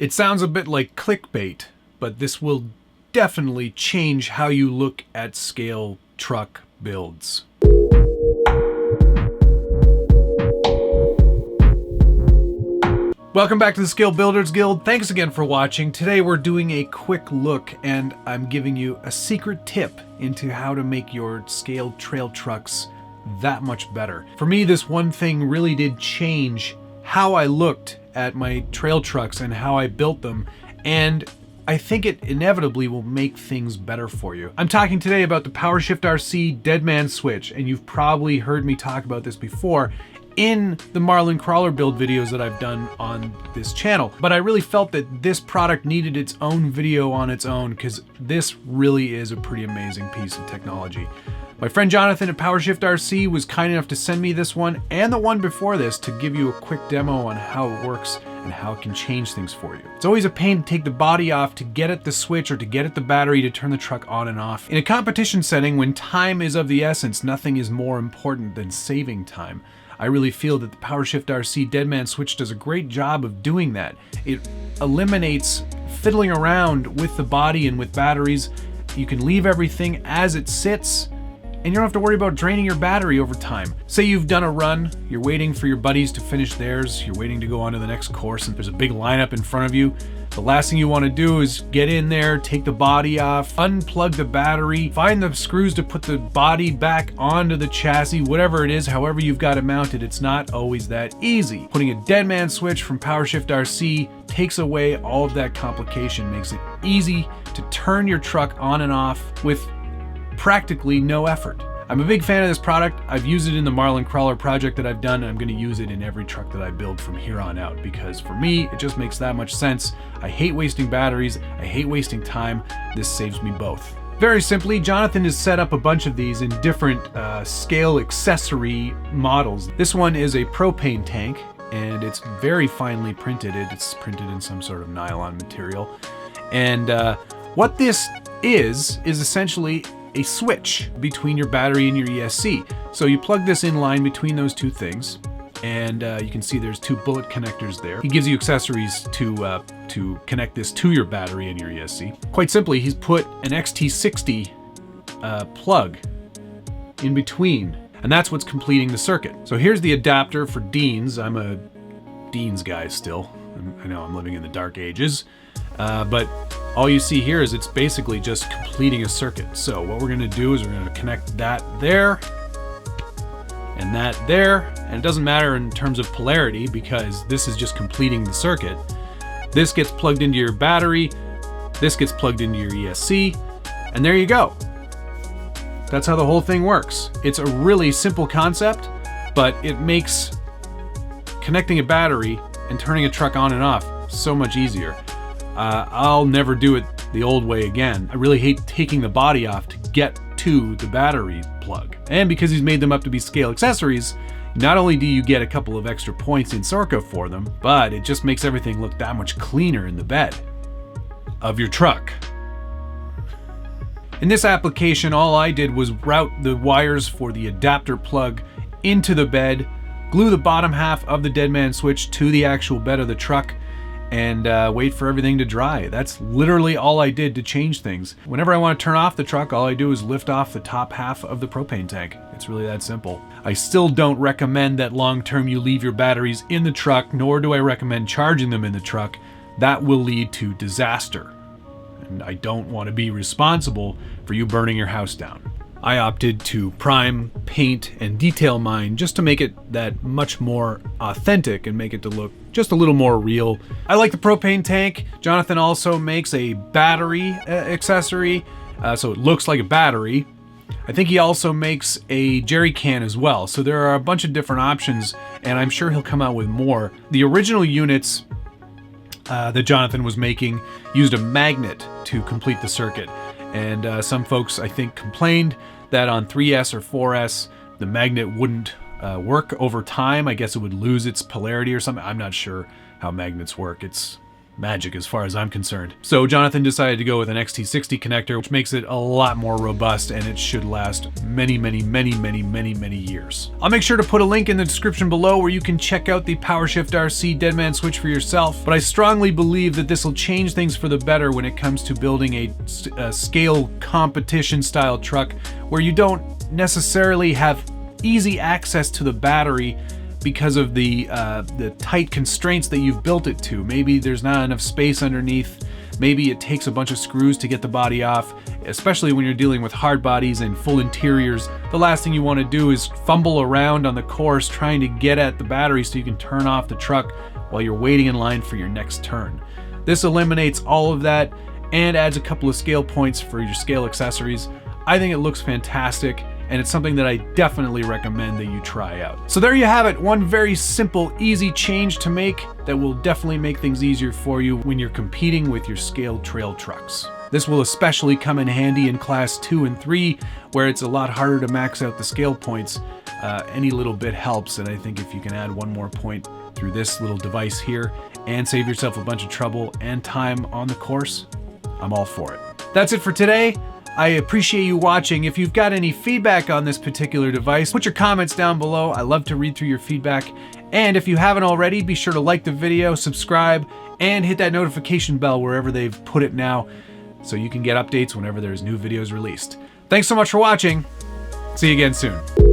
It sounds a bit like clickbait, but this will definitely change how you look at scale truck builds. Welcome back to the Scale Builders Guild. Thanks again for watching. Today we're doing a quick look and I'm giving you a secret tip into how to make your scale trail trucks that much better. For me, this one thing really did change how I looked at my trail trucks and how I built them, and I think it inevitably will make things better for you. I'm talking today about the Powershift RC Deadman Switch, and you've probably heard me talk about this before in the Marlin crawler build videos that I've done on this channel. But I really felt that this product needed its own video on its own because this really is a pretty amazing piece of technology. My friend Jonathan at Powershift RC was kind enough to send me this one and the one before this to give you a quick demo on how it works and how it can change things for you. It's always a pain to take the body off to get at the switch or to get at the battery to turn the truck on and off. In a competition setting, when time is of the essence, nothing is more important than saving time. I really feel that the Powershift RC Deadman Switch does a great job of doing that. It eliminates fiddling around with the body and with batteries. You can leave everything as it sits, and you don't have to worry about draining your battery over time. Say you've done a run, you're waiting for your buddies to finish theirs, you're waiting to go on to the next course, and there's a big lineup in front of you. The last thing you want to do is get in there, take the body off, unplug the battery, find the screws to put the body back onto the chassis, whatever it is, however you've got it mounted. It's not always that easy. Putting a Deadman Switch from Powershift RC takes away all of that complication, makes it easy to turn your truck on and off with practically no effort. I'm a big fan of this product. I've used it in the Marlin crawler project that I've done, and I'm going to use it in every truck that I build from here on out because for me, it just makes that much sense. I hate wasting batteries. I hate wasting time. This saves me both. Very simply, Jonathan has set up a bunch of these in different scale accessory models. This one is a propane tank, and it's very finely printed. It's printed in some sort of nylon material. And what this is essentially a switch between your battery and your ESC. So you plug this in line between those two things, and you can see there's two bullet connectors there. He gives you accessories to connect this to your battery and your ESC. Quite simply, he's put an XT60 plug in between, and that's what's completing the circuit. So here's the adapter for Deans. I'm a Deans guy still. I know I'm living in the dark ages, but all you see here is it's basically just completing a circuit. So what we're going to do is we're going to connect that there and that there, and it doesn't matter in terms of polarity because this is just completing the circuit. This gets plugged into your battery, this gets plugged into your ESC, and there you go. That's how the whole thing works. It's a really simple concept, but it makes connecting a battery and turning a truck on and off so much easier. I'll never do it the old way again. I really hate taking the body off to get to the battery plug. And because he's made them up to be scale accessories, not only do you get a couple of extra points in Sorka for them, but it just makes everything look that much cleaner in the bed of your truck. In this application, all I did was route the wires for the adapter plug into the bed, glue the bottom half of the Deadman Switch to the actual bed of the truck, and wait for everything to dry. That's literally all I did to change things. Whenever I want to turn off the truck, all I do is lift off the top half of the propane tank. It's really that simple. I still don't recommend that long-term you leave your batteries in the truck, nor do I recommend charging them in the truck. That will lead to disaster. And I don't want to be responsible for you burning your house down. I opted to prime, paint, and detail mine just to make it that much more authentic and make it to look just a little more real. I like the propane tank. Jonathan also makes a battery accessory, so it looks like a battery. I think he also makes a jerry can as well. So there are a bunch of different options, and I'm sure he'll come out with more. The original units that Jonathan was making used a magnet to complete the circuit. And some folks, I think, complained that on 3S or 4S, the magnet wouldn't work over time. I guess it would lose its polarity or something. I'm not sure how magnets work. It's magic as far as I'm concerned. So Jonathan decided to go with an XT60 connector, which makes it a lot more robust, and it should last many years. I'll make sure to put a link in the description below where you can check out the Powershift RC Deadman Switch for yourself, but I strongly believe that this will change things for the better when it comes to building a scale competition style truck where you don't necessarily have easy access to the battery because of the tight constraints that you've built it to. Maybe there's not enough space underneath. Maybe it takes a bunch of screws to get the body off, especially when you're dealing with hard bodies and full interiors. The last thing you want to do is fumble around on the course trying to get at the battery so you can turn off the truck while you're waiting in line for your next turn. This eliminates all of that and adds a couple of scale points for your scale accessories. I think it looks fantastic, and it's something that I definitely recommend that you try out. So there you have it, one very simple, easy change to make that will definitely make things easier for you when you're competing with your scaled trail trucks. This will especially come in handy in class 2 and 3, where it's a lot harder to max out the scale points. Any little bit helps, and I think if you can add one more point through this little device here and save yourself a bunch of trouble and time on the course, I'm all for it. That's it for today. I appreciate you watching. If you've got any feedback on this particular device, put your comments down below. I love to read through your feedback. And if you haven't already, be sure to like the video, subscribe, and hit that notification bell wherever they've put it now so you can get updates whenever there's new videos released. Thanks so much for watching. See you again soon.